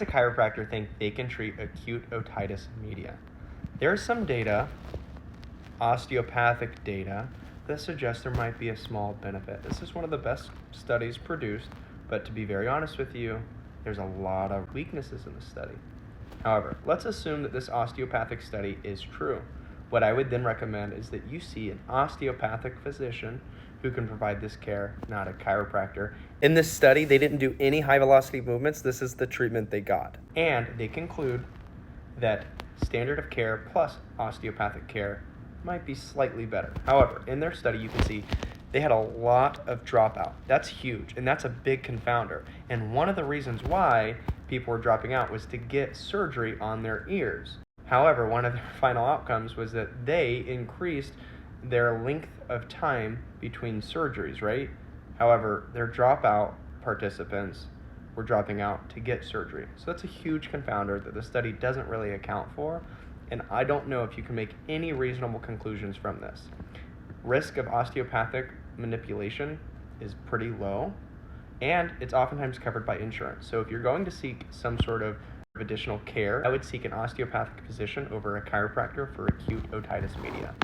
does a chiropractor think they can treat acute otitis media? There's some data, osteopathic data, that suggests there might be a small benefit. This is one of the best studies produced, but to be very honest with you, there's a lot of weaknesses in the study. However, let's assume that this osteopathic study is true. What I would then recommend is that you see an osteopathic physician who can provide this care, not a chiropractor. In this study, they didn't do any high velocity movements. This is the treatment they got. And they conclude that standard of care plus osteopathic care might be slightly better. However, in their study, you can see they had a lot of dropout. That's huge, and that's a big confounder. And one of the reasons why people were dropping out was to get surgery on their ears. However, one of their final outcomes was that they increased their length of time between surgeries, right? However, their dropout participants were dropping out to get surgery. So that's a huge confounder that the study doesn't really account for, and I don't know if you can make any reasonable conclusions from this. Risk of osteopathic manipulation is pretty low, and it's oftentimes covered by insurance. So if you're going to seek some sort of additional care, I would seek an osteopathic physician over a chiropractor for acute otitis media.